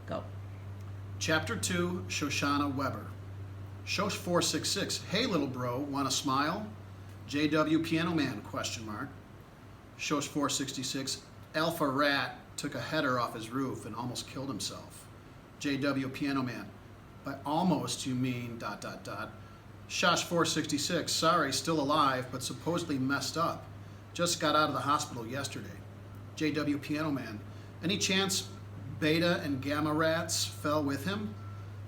Go. Chapter 2, Shoshana Weber. Shosh 466, hey little bro, wanna smile? JW Piano Man, question mark. Shosh 466, Alpha Rat took a header off his roof and almost killed himself. JW Piano Man, by almost you mean ... Shosh 466, sorry, still alive, but supposedly messed up. Just got out of the hospital yesterday. JW Piano Man, any chance Beta and Gamma Rats fell with him?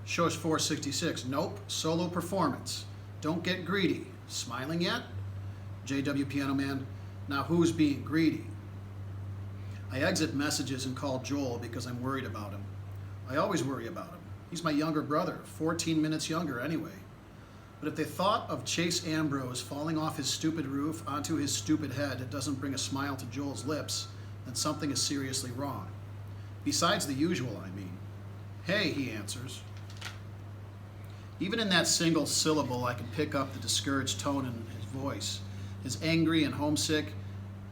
Shosh 466, nope, solo performance. Don't get greedy. Smiling yet? JW Piano Man, now who's being greedy? I exit messages and call Joel because I'm worried about him. I always worry about him. He's my younger brother, 14 minutes younger anyway. But if they thought of Chase Ambrose falling off his stupid roof onto his stupid head, it doesn't bring a smile to Joel's lips, then something is seriously wrong. Besides the usual, I mean. Hey, he answers. Even in that single syllable, I can pick up the discouraged tone in his voice. His angry and homesick,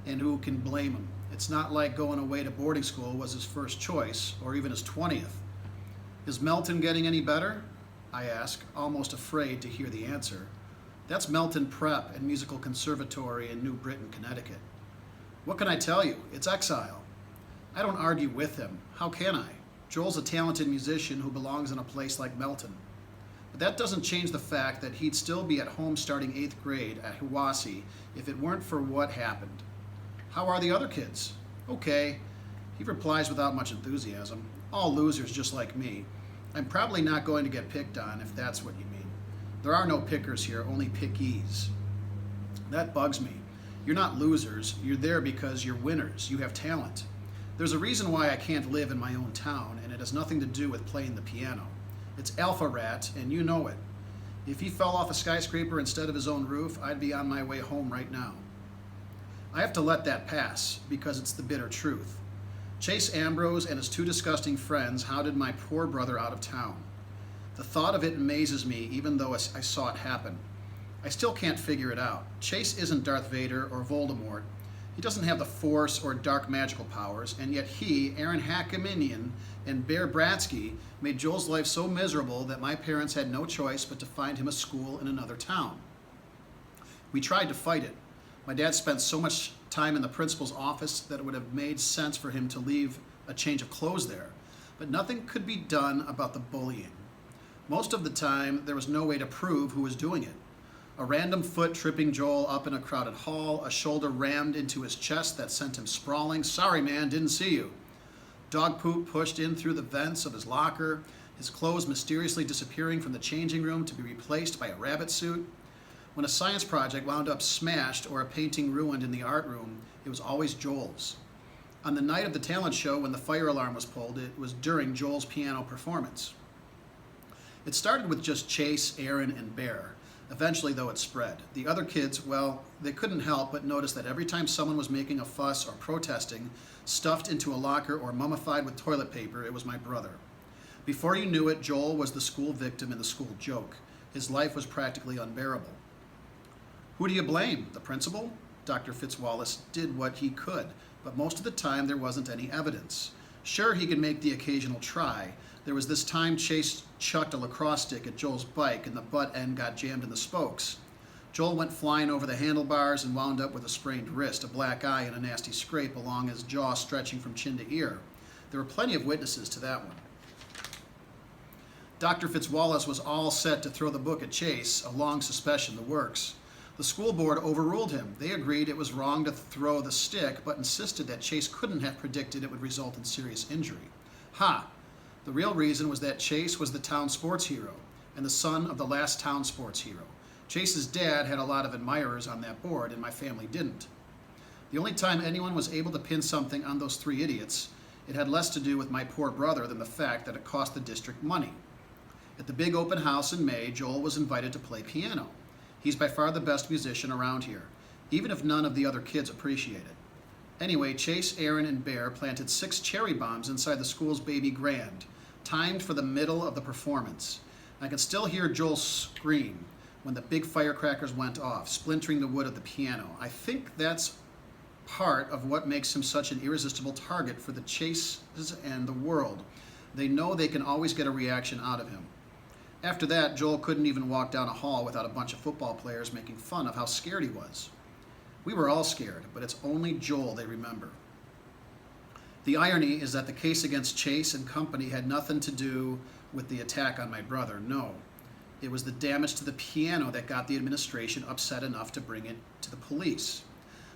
and who can blame him? It's not like going away to boarding school was his first choice, or even his 20th. Is Melton getting any better? I ask, almost afraid to hear the answer. That's Melton Prep and Musical Conservatory in New Britain, Connecticut. What can I tell you? It's exile. I don't argue with him. How can I? Joel's a talented musician who belongs in a place like Melton. But that doesn't change the fact that he'd still be at home starting 8th grade at Hiwassee if it weren't for what happened. How are the other kids? Okay, he replies without much enthusiasm. All losers just like me. I'm probably not going to get picked on if that's what you mean. There are no pickers here, only pickees. That bugs me. You're not losers, you're there because you're winners, you have talent. There's a reason why I can't live in my own town, and it has nothing to do with playing the piano. It's Alpha Rat, and you know it. If he fell off a skyscraper instead of his own roof, I'd be on my way home right now. I have to let that pass, because it's the bitter truth. Chase Ambrose and his 2 disgusting friends hounded my poor brother out of town. The thought of it amazes me, even though I saw it happen. I still can't figure it out. Chase isn't Darth Vader or Voldemort. He doesn't have the Force or dark magical powers, and yet he, Aaron Hackaminian, and Bear Bratsky made Joel's life so miserable that my parents had no choice but to find him a school in another town. We tried to fight it. My dad spent so much time in the principal's office that it would have made sense for him to leave a change of clothes there, but nothing could be done about the bullying. Most of the time, there was no way to prove who was doing it. A random foot tripping Joel up in a crowded hall, a shoulder rammed into his chest that sent him sprawling. Sorry, man, didn't see you. Dog poop pushed in through the vents of his locker, his clothes mysteriously disappearing from the changing room to be replaced by a rabbit suit. When a science project wound up smashed or a painting ruined in the art room, it was always Joel's. On the night of the talent show when the fire alarm was pulled, it was during Joel's piano performance. It started with just Chase, Aaron, and Bear. Eventually, though, it spread. The other kids, well, they couldn't help but notice that every time someone was making a fuss or protesting, stuffed into a locker or mummified with toilet paper, it was my brother. Before you knew it, Joel was the school victim and the school joke. His life was practically unbearable. Who do you blame? The principal? Dr. Fitzwallace did what he could, but most of the time there wasn't any evidence. Sure, he could make the occasional try. There was this time Chase chucked a lacrosse stick at Joel's bike and the butt end got jammed in the spokes. Joel went flying over the handlebars and wound up with a sprained wrist, a black eye, and a nasty scrape along his jaw stretching from chin to ear. There were plenty of witnesses to that one. Dr. Fitzwallace was all set to throw the book at Chase, a long suspicion, the works. The school board overruled him. They agreed it was wrong to throw the stick, but insisted that Chase couldn't have predicted it would result in serious injury. Ha! The real reason was that Chase was the town sports hero, and the son of the last town sports hero. Chase's dad had a lot of admirers on that board, and my family didn't. The only time anyone was able to pin something on those 3 idiots, it had less to do with my poor brother than the fact that it cost the district money. At the big open house in May, Joel was invited to play piano. He's by far the best musician around here, even if none of the other kids appreciate it. Anyway, Chase, Aaron, and Bear planted 6 cherry bombs inside the school's baby grand, timed for the middle of the performance. I can still hear Joel scream when the big firecrackers went off, splintering the wood of the piano. I think that's part of what makes him such an irresistible target for the Chases and the world. They know they can always get a reaction out of him. After that, Joel couldn't even walk down a hall without a bunch of football players making fun of how scared he was. We were all scared, but it's only Joel they remember. The irony is that the case against Chase and company had nothing to do with the attack on my brother. No, it was the damage to the piano that got the administration upset enough to bring it to the police.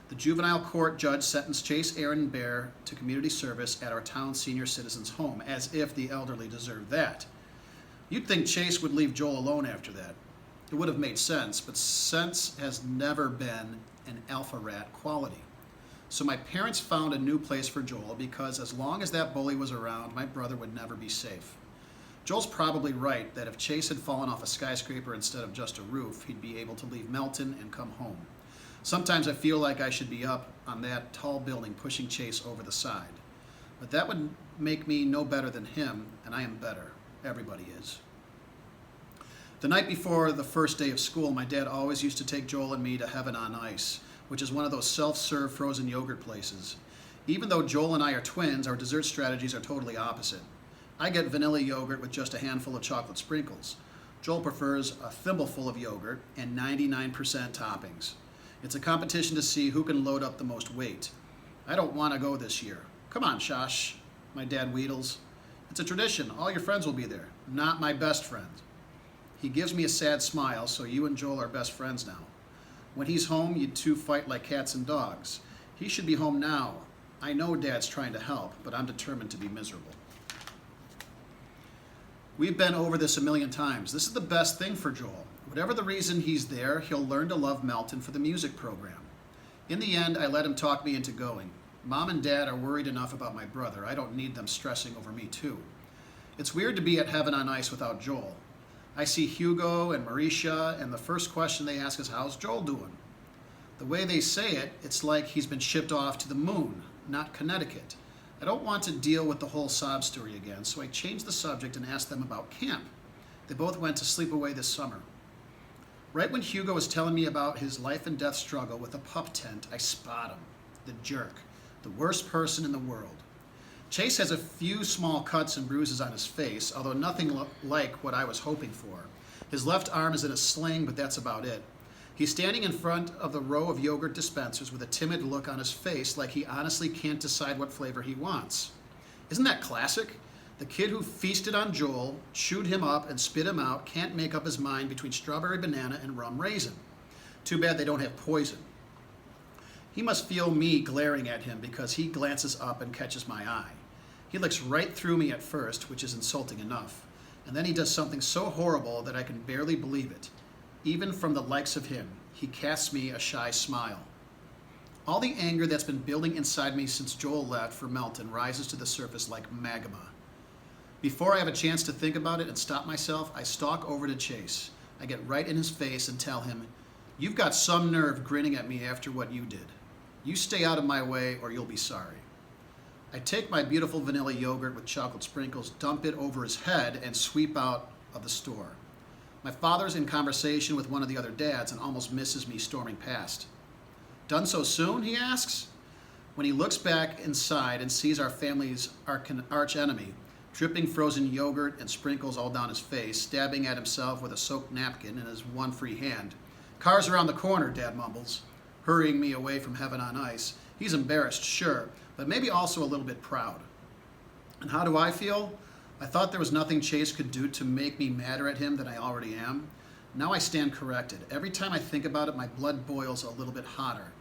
The juvenile court judge sentenced Chase, Aaron, and Bear to community service at our town senior citizens' home, as if the elderly deserved that. You'd think Chase would leave Joel alone after that. It would have made sense, but sense has never been an alpha rat quality. So my parents found a new place for Joel because as long as that bully was around, my brother would never be safe. Joel's probably right that if Chase had fallen off a skyscraper instead of just a roof, he'd be able to leave Melton and come home. Sometimes I feel like I should be up on that tall building pushing Chase over the side. But that would make me no better than him, and I am better. Everybody is. The night before the first day of school, my dad always used to take Joel and me to Heaven on Ice, which is one of those self-serve frozen yogurt places. Even though Joel and I are twins, our dessert strategies are totally opposite. I get vanilla yogurt with just a handful of chocolate sprinkles. Joel prefers a thimbleful of yogurt and 99% toppings. It's a competition to see who can load up the most weight. I don't want to go this year. Come on, Shosh, my dad wheedles. It's a tradition. All your friends will be there. Not my best friend. He gives me a sad smile, so you and Joel are best friends now. When he's home, you two fight like cats and dogs. He should be home now. I know Dad's trying to help, but I'm determined to be miserable. We've been over this a million times. This is the best thing for Joel. Whatever the reason he's there, he'll learn to love Melton for the music program. In the end, I let him talk me into going. Mom and Dad are worried enough about my brother. I don't need them stressing over me too. It's weird to be at Heaven on Ice without Joel. I see Hugo and Marisha, and the first question they ask is, how's Joel doing? The way they say it, it's like he's been shipped off to the moon, not Connecticut. I don't want to deal with the whole sob story again, so I changed the subject and asked them about camp. They both went to sleepaway this summer. Right when Hugo was telling me about his life and death struggle with a pup tent, I spot him, the jerk, the worst person in the world. Chase has a few small cuts and bruises on his face, although nothing like what I was hoping for. His left arm is in a sling, but that's about it. He's standing in front of the row of yogurt dispensers with a timid look on his face, like he honestly can't decide what flavor he wants. Isn't that classic? The kid who feasted on Joel, chewed him up, and spit him out can't make up his mind between strawberry banana and rum raisin. Too bad they don't have poison. He must feel me glaring at him because he glances up and catches my eye. He looks right through me at first, which is insulting enough, and then he does something so horrible that I can barely believe it. Even from the likes of him, he casts me a shy smile. All the anger that's been building inside me since Joel left for Melton rises to the surface like magma. Before I have a chance to think about it and stop myself, I stalk over to Chase. I get right in his face and tell him, "You've got some nerve grinning at me after what you did. You stay out of my way or you'll be sorry." I take my beautiful vanilla yogurt with chocolate sprinkles, dump it over his head, and sweep out of the store. My father's in conversation with one of the other dads and almost misses me storming past. "Done so soon?" he asks. When he looks back inside and sees our family's arch enemy, dripping frozen yogurt and sprinkles all down his face, stabbing at himself with a soaked napkin in his one free hand. "Car's around the corner," Dad mumbles, hurrying me away from Heaven on Ice. He's embarrassed, sure, but maybe also a little bit proud. And how do I feel? I thought there was nothing Chase could do to make me madder at him than I already am. Now I stand corrected. Every time I think about it, my blood boils a little bit hotter.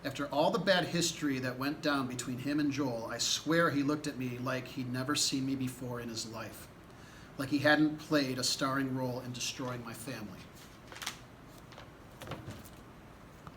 After all the bad history that went down between him and Joel, I swear he looked at me like he'd never seen me before in his life. Like he hadn't played a starring role in destroying my family.